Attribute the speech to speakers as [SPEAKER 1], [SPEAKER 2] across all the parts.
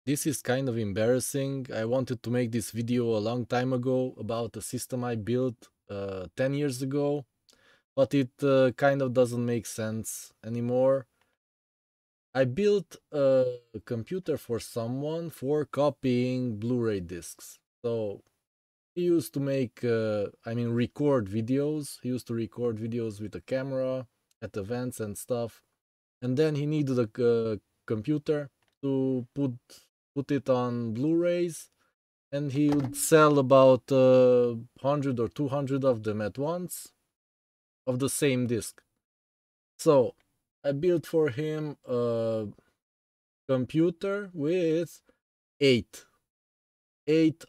[SPEAKER 1] This is kind of embarrassing. I wanted to make this video a long time ago about a system I built 10 years ago, but it kind of doesn't make sense anymore. I built a computer for someone for copying Blu-ray discs. So he used to make, record videos. He used to record videos with a camera at events and stuff. And then he needed a computer to put it on Blu-rays, and he would sell about 100 or 200 of them at once of the same disc. So I built for him a computer with eight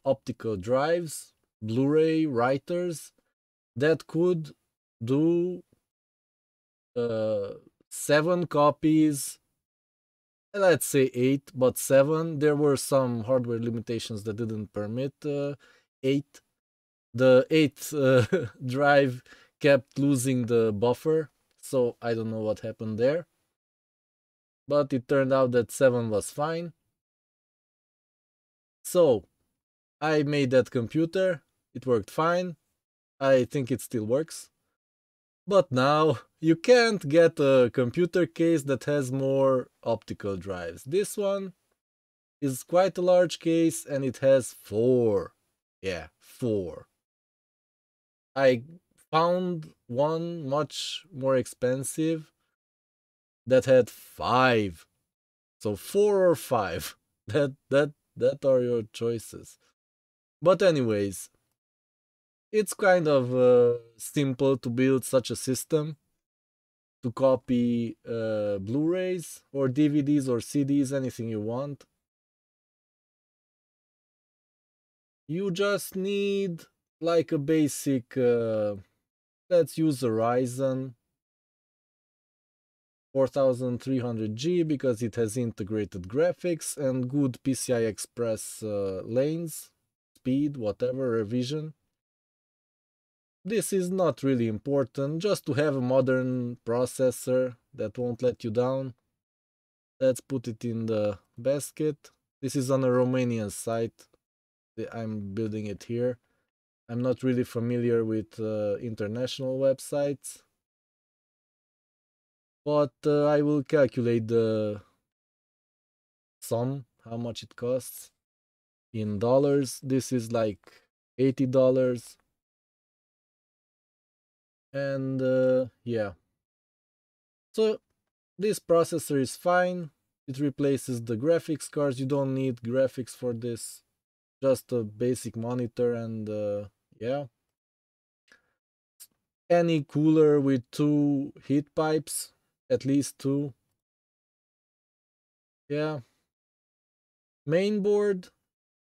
[SPEAKER 1] optical drives, Blu-ray writers that could do 7 copies. Let's say 8, but 7. There were some hardware limitations that didn't permit 8. The 8th drive kept losing the buffer, so I don't know what happened there. But it turned out that 7 was fine. So I made that computer. It worked fine. I think it still works. But now you can't get a computer case that has more optical drives. This one is quite a large case and it has 4. Yeah, 4. I found one much more expensive that had 5. So 4 or 5. That are your choices. But anyways, it's kind of simple to build such a system to copy Blu-rays or DVDs or CDs, anything you want. You just need like a basic, let's use a Ryzen 4300G because it has integrated graphics and good PCI Express lanes, speed, whatever, revision. This is not really important, just to have a modern processor that won't let you down. Let's put it in the basket. This is on a Romanian site. I'm building it here. I'm not really familiar with international websites, but I will calculate the sum, how much it costs in dollars. This is like $80. And yeah. So this processor is fine. It replaces the graphics cards. You don't need graphics for this. Just a basic monitor and yeah. Any cooler with 2 heat pipes, at least 2. Yeah. Mainboard,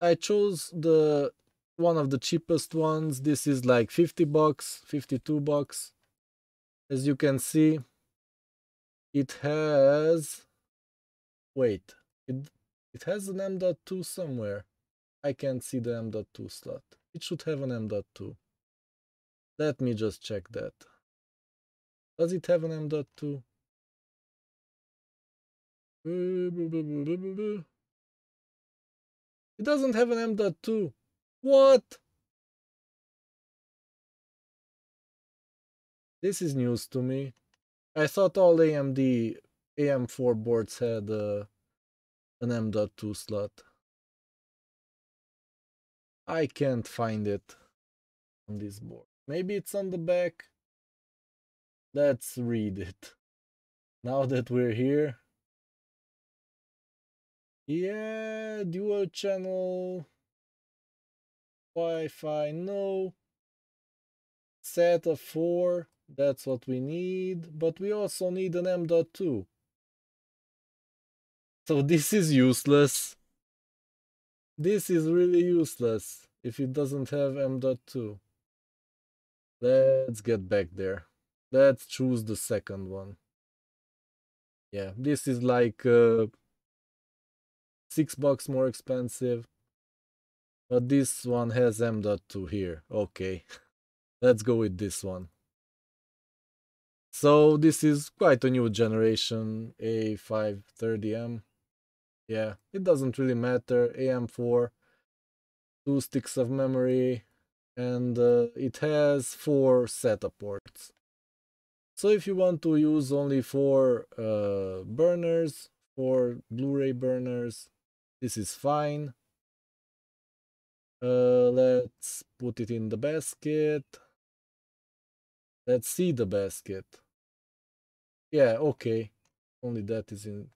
[SPEAKER 1] I chose the one of the cheapest ones. This is like $50, $52. As you can see, it has, wait, it has an M.2 somewhere. I can't see the M.2 slot. It should have an M.2. Let me just check that. Does it have an M.2? It doesn't have an M.2. What? This is news to me. I thought all AMD AM4 boards had an M.2 slot. I can't find it on this board. Maybe it's on the back. Let's read it. Now that we're here. Yeah, dual channel. Wi-Fi, no. SATA 4, that's what we need. But we also need an M.2. So this is useless. This is really useless if it doesn't have M.2. Let's get back there. Let's choose the second one. Yeah, this is like $6 more expensive. But this one has M.2 here. Okay, let's go with this one. So this is quite a new generation A530M. Yeah, it doesn't really matter. AM4, 2 sticks of memory, and it has 4 SATA ports. So if you want to use only 4 burners, 4 Blu-ray burners, this is fine. Let's put it in the basket. Let's see the basket. Yeah, okay. Only that is in.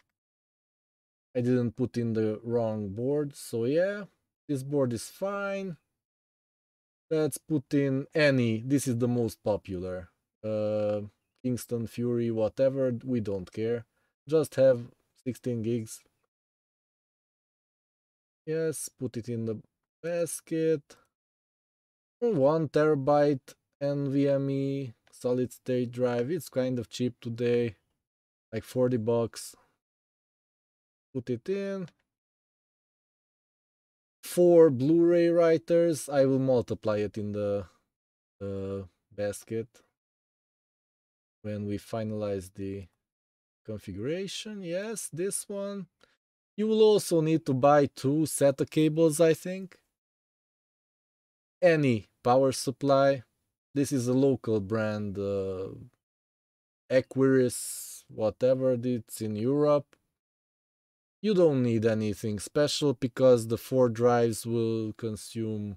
[SPEAKER 1] I didn't put in the wrong board, so yeah, this board is fine. Let's put in any. This is the most popular. Uh, Kingston Fury, whatever. We don't care. Just have 16 gigs. Yes, put it in the basket. 1 terabyte NVMe solid state drive. It's kind of cheap today, like $40. Put it in. 4 Blu-ray writers. I will multiply it in the basket when we finalize the configuration. Yes, this one. You will also need to buy 2 SATA cables, I think. Any power supply. This is a local brand, Equiris, whatever, it's in Europe. You don't need anything special because the 4 drives will consume.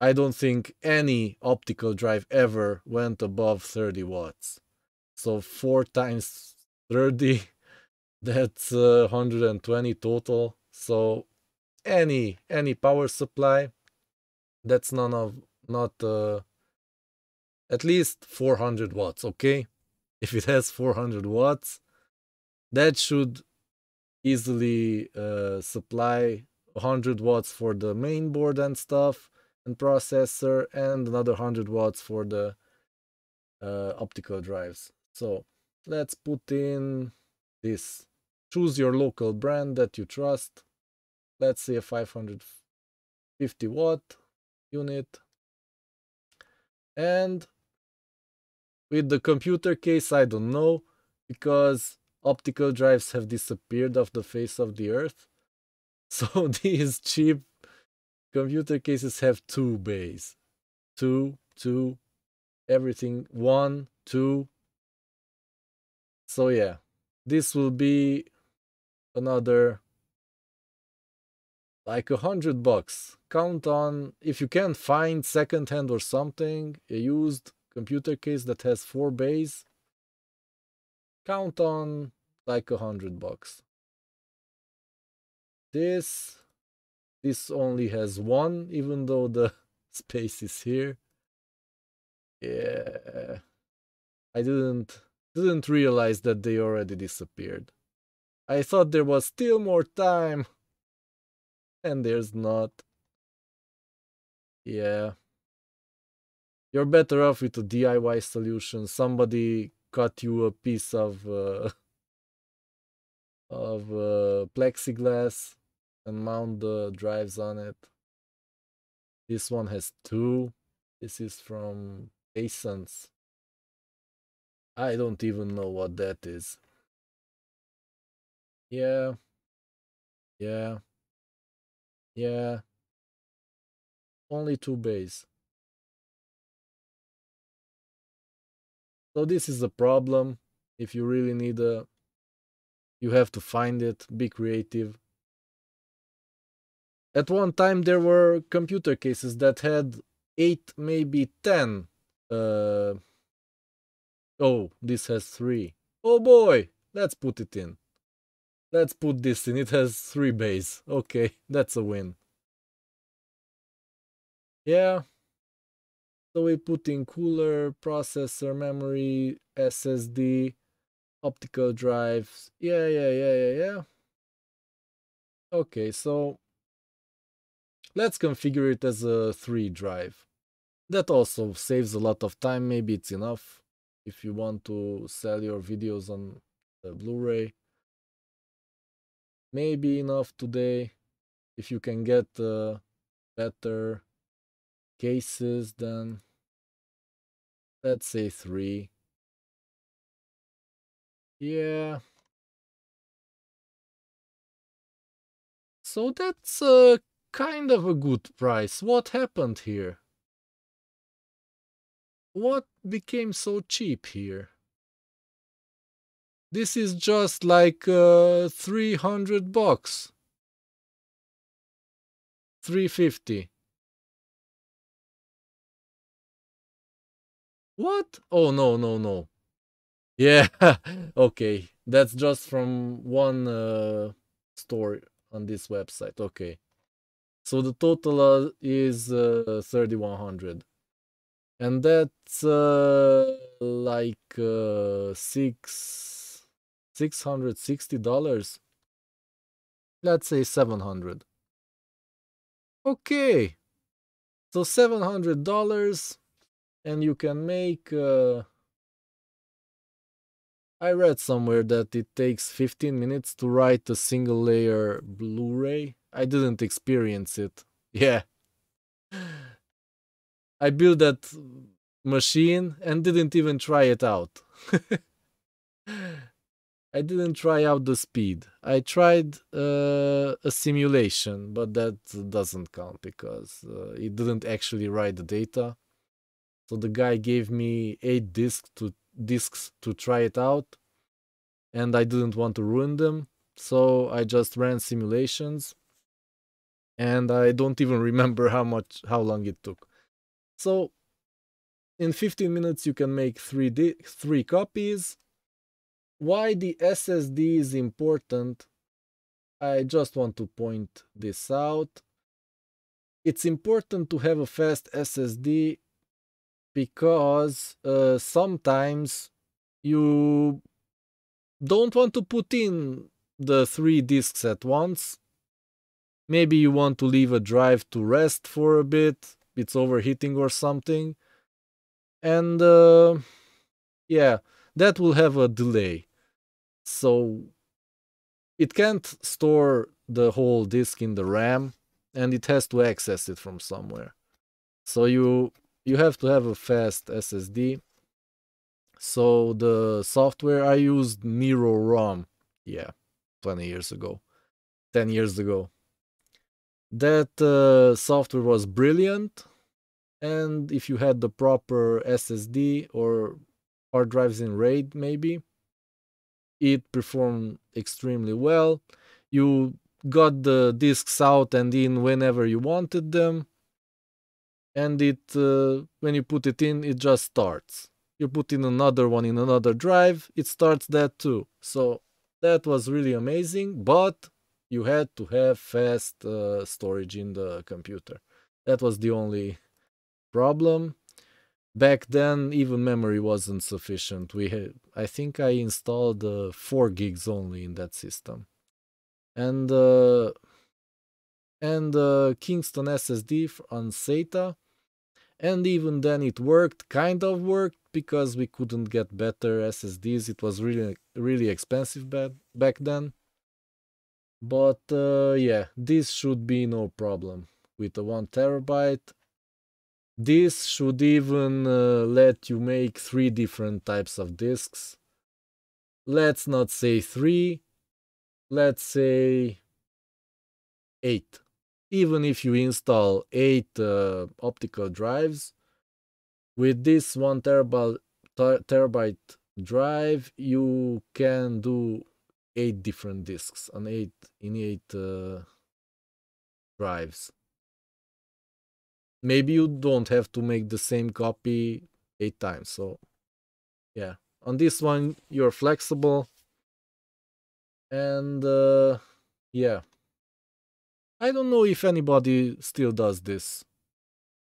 [SPEAKER 1] I don't think any optical drive ever went above 30 watts. So 4 times 30, that's 120 total. So any power supply, that's not at least 400 watts, okay? If it has 400 watts, that should easily supply 100 watts for the main board and stuff and processor, and another 100 watts for the optical drives. So let's put in this. Choose your local brand that you trust. Let's say a 550 watt unit. And with the computer case, I don't know, because optical drives have disappeared off the face of the earth. So these cheap computer cases have 2 bays. 2, everything 1, 2. So yeah, this will be another like $100. Count on, if you can find secondhand or something, a used computer case that has 4 bays, count on like $100. This only has 1, even though the space is here. Yeah, I didn't realize that they already disappeared. I thought there was still more time, and there's not. Yeah. You're better off with a DIY solution. Somebody cut you a piece of plexiglass and mount the drives on it. This one has 2. This is from Ascens. I don't even know what that is. Yeah, yeah, yeah. Only 2 bays. So this is a problem. If you really need you have to find it, be creative. At one time, there were computer cases that had 8, maybe 10. Uh, oh, this has 3. Oh boy, let's put it in. Let's put this in. It has 3 bays. Okay, that's a win. Yeah. So we put in cooler, processor, memory, SSD, optical drives. Yeah. Okay, so let's configure it as a 3 drive. That also saves a lot of time. Maybe it's enough if you want to sell your videos on the Blu-ray. Maybe enough today if you can get better cases, then let's say 3. Yeah, So that's kind of a good price. What happened here? What became so cheap here? This is just like $300. 350. What? Oh, no, no, no. Yeah, okay. That's just from one store on this website. Okay. So the total is 3100. And that's like $660. Let's say 700. Okay. So $700 and you can make I read somewhere that it takes 15 minutes to write a single layer Blu-ray. I didn't experience it. Yeah. I built that machine and didn't even try it out. I didn't try out the speed. I tried a simulation, but that doesn't count because it didn't actually write the data. So the guy gave me 8 discs to try it out, and I didn't want to ruin them. So I just ran simulations, and I don't even remember how long it took. So in 15 minutes you can make three copies. Why the SSD is important, I just want to point this out. It's important to have a fast SSD because sometimes you don't want to put in the 3 discs at once. Maybe you want to leave a drive to rest for a bit, it's overheating or something. And yeah, that will have a delay. So it can't store the whole disk in the RAM, and it has to access it from somewhere. So you have to have a fast SSD. So the software I used, Nero ROM, yeah, 20 years ago, 10 years ago. That software was brilliant, and if you had the proper SSD or hard drives in RAID, maybe it performed extremely well. You got the discs out and in whenever you wanted them, and it when you put it in, it just starts. You put in another one in another drive, it starts that too. So that was really amazing, but you had to have fast storage in the computer. That was the only problem. Back then, even memory wasn't sufficient. I think I installed 4 gigs only in that system, and Kingston SSD on SATA. And even then it kind of worked, because we couldn't get better SSDs. It was really expensive back then. But yeah, this should be no problem with a 1 terabyte. This should even let you make 3 different types of disks. Let's not say 3, let's say 8. Even if you install 8 optical drives, with this 1 terabyte drive, you can do 8 different disks on 8 drives. Maybe you don't have to make the same copy 8 times. So yeah, on this one you're flexible, and yeah, I don't know if anybody still does this.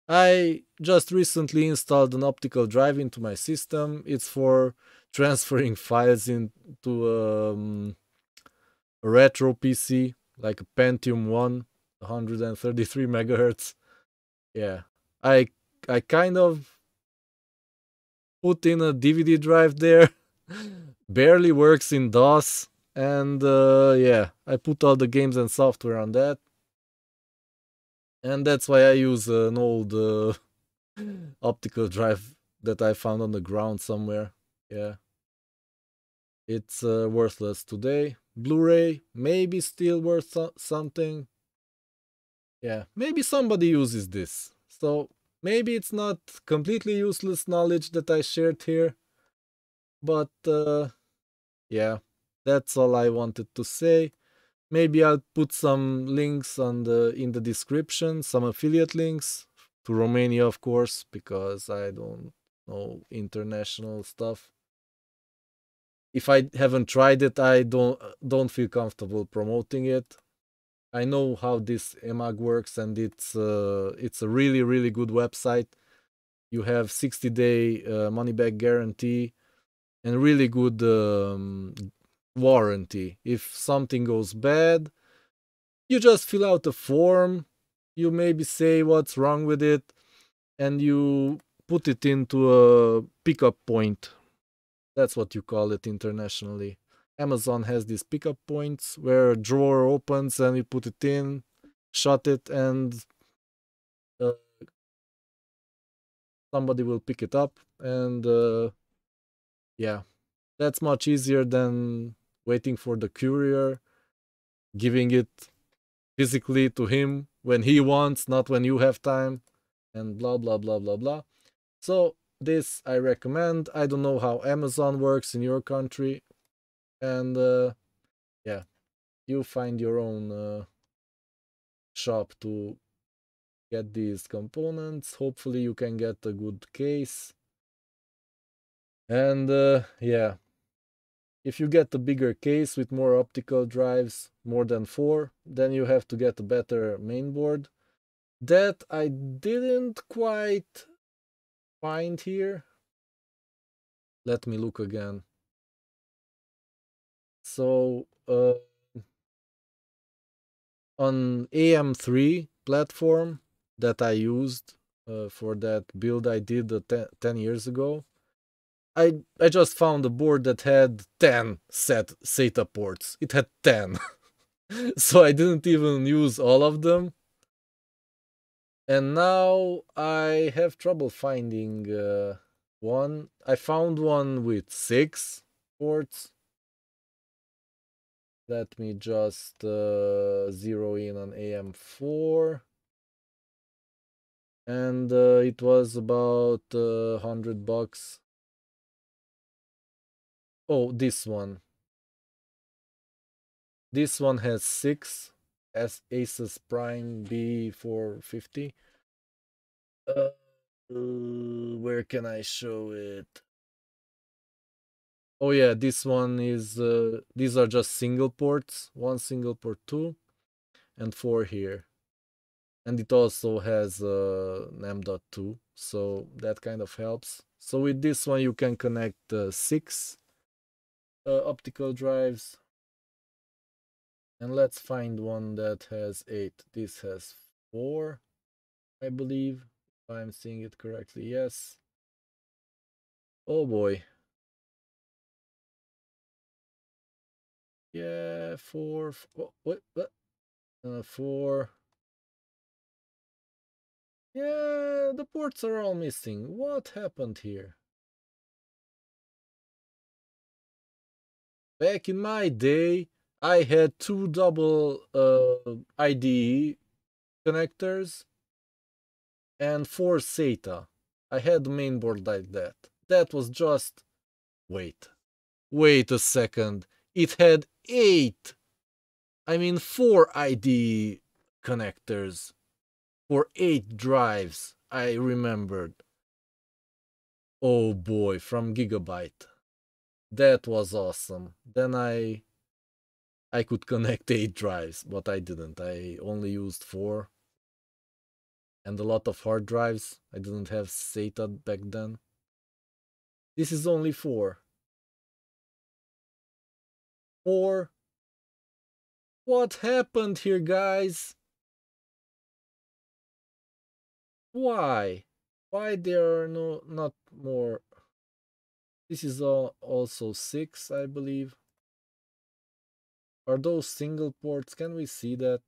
[SPEAKER 1] I just recently installed an optical drive into my system. It's for transferring files into a retro PC, like a Pentium 1, 133 megahertz. Yeah, I kind of put in a DVD drive there. Barely works in DOS, and yeah, I put all the games and software on that. And that's why I use an old optical drive that I found on the ground somewhere. Yeah, it's worthless today. Blu-ray maybe still worth something, Yeah, maybe somebody uses this. So maybe it's not completely useless knowledge that I shared here, but yeah, that's all I wanted to say. Maybe I'll put some links on the in the description, some affiliate links to Romania, of course, because I don't know international stuff. If I haven't tried it, I don't feel comfortable promoting it. I know how this EMAG works, and it's a really good website. You have 60-day money back guarantee and really good warranty. If something goes bad, you just fill out a form, you maybe say what's wrong with it, and you put it into a pickup point. That's what you call it internationally. Amazon has these pickup points where a drawer opens and you put it in, shut it, and uh, somebody will pick it up. And yeah, that's much easier than waiting for the courier, giving it physically to him when he wants, not when you have time, and blah blah blah blah blah. So this I recommend. I don't know how Amazon works in your country, and yeah, you find your own shop to get these components. Hopefully you can get a good case. And yeah, if you get a bigger case with more optical drives, more than 4, then you have to get a better mainboard. That I didn't quite find here. Let me look again. So on AM3 platform that I used for that build I did 10 years ago, I just found a board that had 10 SATA ports. It had 10. So I didn't even use all of them. And now I have trouble finding one. I found one with 6 ports. Let me just zero in on AM4. And it was about $100. Oh, this one. This one has 6 as Asus Prime B450. Where can I show it? Oh yeah, this one is these are just single ports, one single port 2 and 4 here. And it also has an M.2, so that kind of helps. So with this one you can connect 6 optical drives. And let's find one that has 8. This has 4, I believe. If I'm seeing it correctly, yes. Oh boy. Yeah, 4. Oh, what? 4. Yeah, the ports are all missing. What happened here? Back in my day, I had 2 double IDE connectors and 4 SATA. I had the mainboard like that. That was just... Wait a second. It had 8. I mean 4 IDE connectors for 8 drives. I remembered. Oh boy, from Gigabyte. That was awesome. Then I could connect 8 drives, but I didn't. I only used 4. And a lot of hard drives. I didn't have SATA back then. This is only 4. 4? What happened here, guys? Why? Why there are not more? This is also 6, I believe. Are those single ports? Can we see that?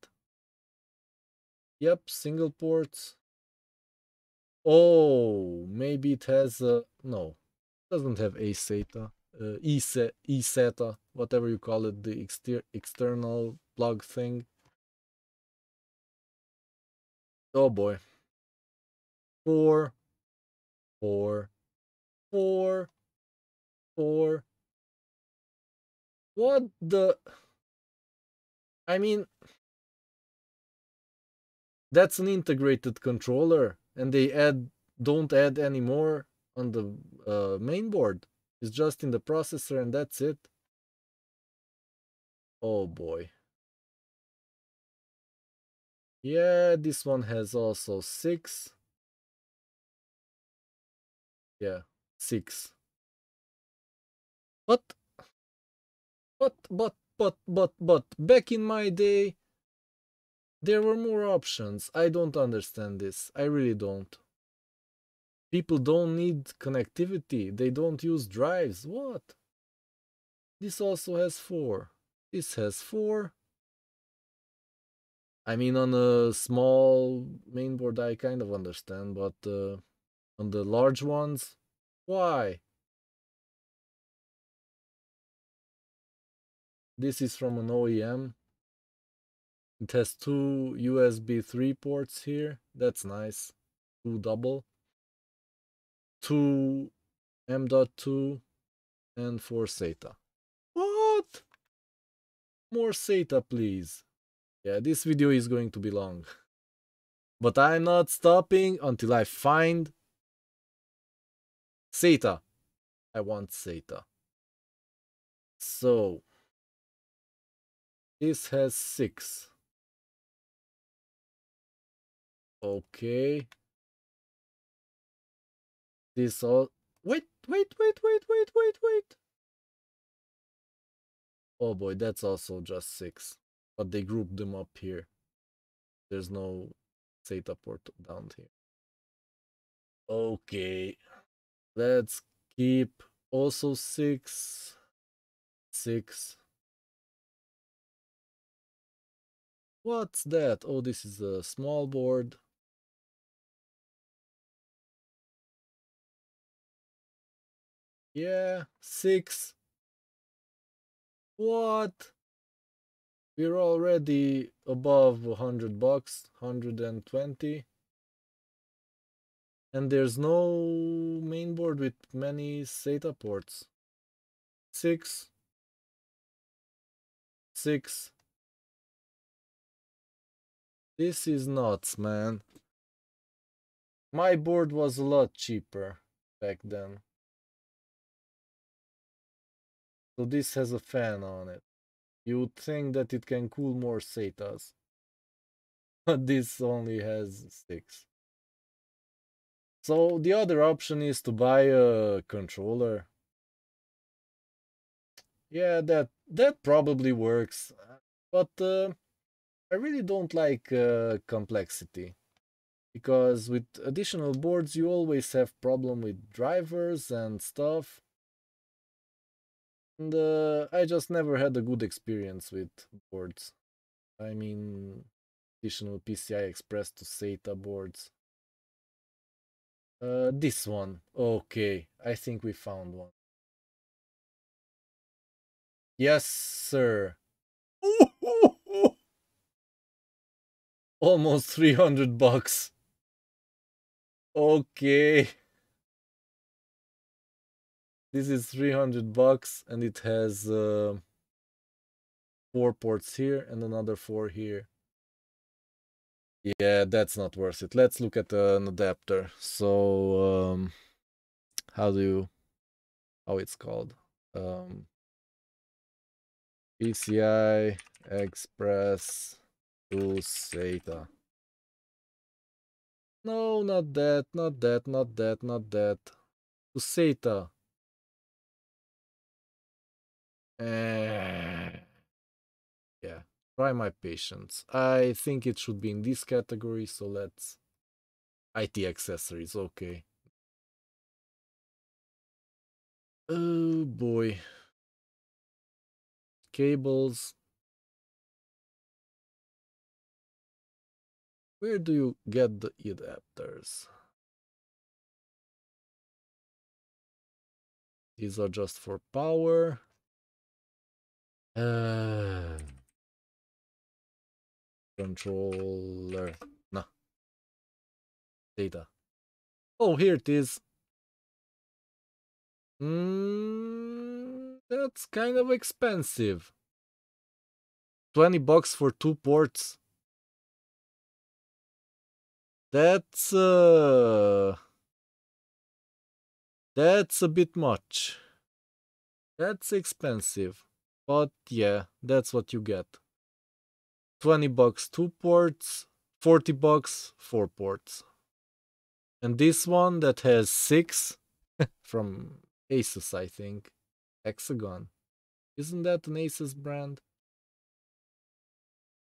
[SPEAKER 1] Yep, single ports. Oh, maybe it has a... No, it doesn't have a SATA. eSATA, whatever you call it, the external plug thing. Oh boy. 4, 4, 4, 4. What the? I mean, that's an integrated controller, and they don't add any more on the main board. It's just in the processor, and that's it. Oh boy. Yeah, this one has also 6. Yeah, 6. But, back in my day, there were more options. I don't understand this. I really don't. People don't need connectivity. They don't use drives. What? This also has 4. This has 4. I mean, on a small mainboard, I kind of understand, but on the large ones, why? This is from an OEM. It has 2 USB 3 ports here. That's nice. 2 double. 2 M.2 and 4 SATA. What? More SATA, please. Yeah, this video is going to be long. But I'm not stopping until I find SATA. I want SATA. So, this has 6. Okay. This all... Wait. Oh boy, that's also just 6. But they grouped them up here. There's no SATA port down here. Okay. Let's keep also 6. 6. What's that? Oh, this is a small board. Yeah, 6. What? We're already above $100, 120. And there's no mainboard with many SATA ports. 6. 6. This is nuts, man. My board was a lot cheaper back then. So this has a fan on it. You would think that it can cool more SATAs. But this only has 6. So the other option is to buy a controller. Yeah, that probably works. But I really don't like complexity. Because with additional boards you always have problem with drivers and stuff. And I just never had a good experience with boards. I mean, additional PCI Express to SATA boards. This one. Okay, I think we found one. Yes, sir. Almost $300. Okay. This is $300 and it has 4 ports here and another 4 here. Yeah, that's not worth it. Let's look at an adapter. So, how it's called? PCI Express to SATA. No, not that, not that, not that, not that. To SATA. Yeah, try my patience. I think it should be in this category, so let's... IT accessories, okay. Oh boy. Cables. Where do you get the adapters? These are just for power. Controller. No. Data. Oh, here it is. That's kind of expensive. $20 for 2 ports. That's a bit much. That's expensive. But yeah, that's what you get. $20 2 ports, $40 4 ports. And this one that has 6 from Asus, I think. Hexagon. Isn't that an Asus brand?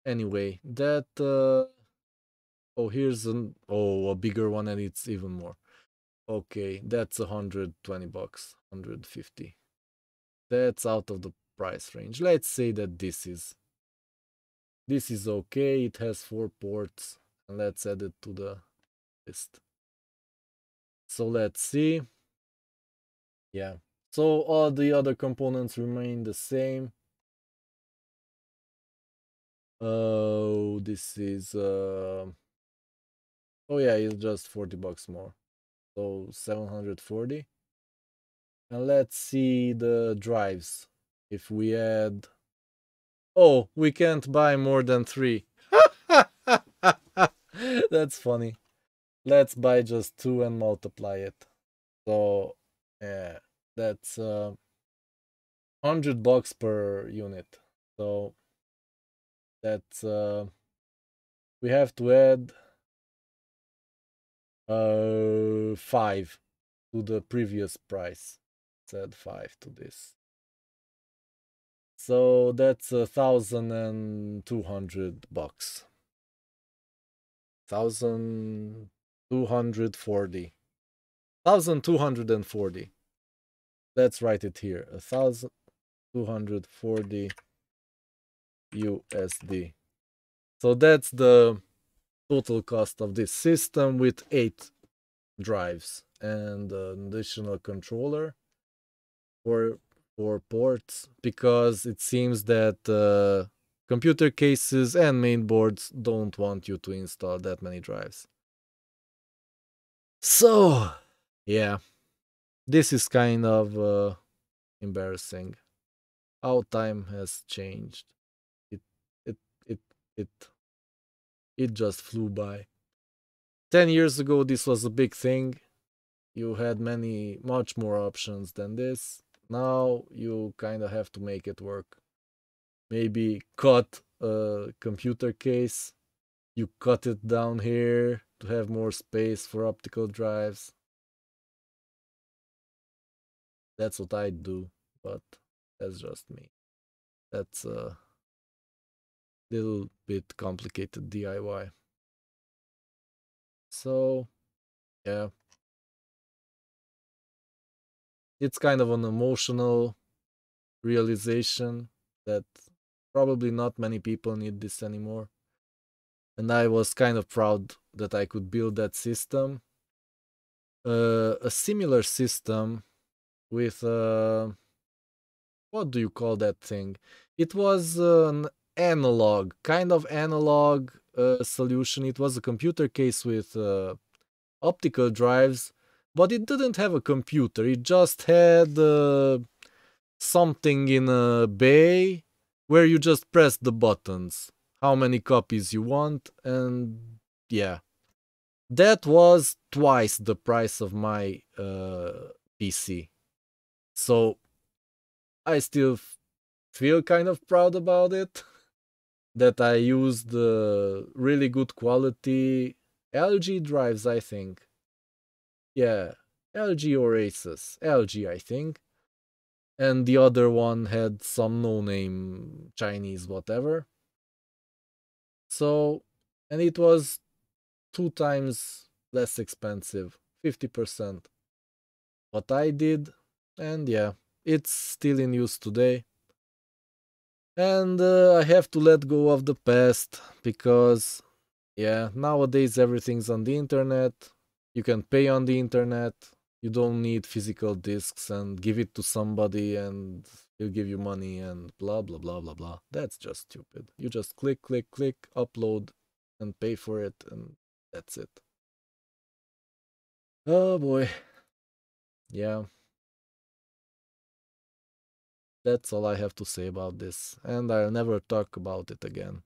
[SPEAKER 1] Anyway, that oh, here's a bigger one, and it's even more. Okay, that's $120, 150. That's out of the price range. Let's say that this is okay. It has 4 ports, and let's add it to the list. So let's see. Yeah. So all the other components remain the same. Oh, this is oh yeah, it's just $40 more. So 740. And let's see the drives. If we add, oh, we can't buy more than 3. That's funny. Let's buy just 2 and multiply it. So yeah, that's $100 per unit. So that's we have to add 5 to the previous price. Let's add 5 to this. So that's $1,200. 1,240. 1,240. Let's write it here. 1,240 USD. So that's the total cost of this system with 8 drives and an additional controller for ports, because it seems that computer cases and mainboards don't want you to install that many drives. So yeah, this is kind of embarrassing how time has changed. It it it it it just flew by. 10 years ago this was a big thing. You had much more options than this. Now you kind of have to make it work. Maybe cut a computer case. You cut it down here to have more space for optical drives. That's what I do, but that's just me. That's a little bit complicated DIY. So, yeah. It's kind of an emotional realization that probably not many people need this anymore. And I was kind of proud that I could build that system. A similar system with what do you call that thing? It was an analog, kind of analog solution. It was a computer case with optical drives, but it didn't have a computer. It just had something in a bay where you just press the buttons, how many copies you want, and yeah. That was twice the price of my PC. So I still feel kind of proud about it. That I used really good quality LG drives, I think. Yeah, LG or Asus. LG, I think. And the other one had some no-name Chinese whatever. So, and it was 2 times less expensive, 50%. What I did, and yeah, it's still in use today. And I have to let go of the past because, yeah, nowadays everything's on the internet. You can pay on the internet. You don't need physical discs and give it to somebody and he'll give you money and blah, blah, blah, blah, blah. That's just stupid. You just click, click, click, upload and pay for it, and that's it. Oh boy. Yeah, that's all I have to say about this, and I'll never talk about it again.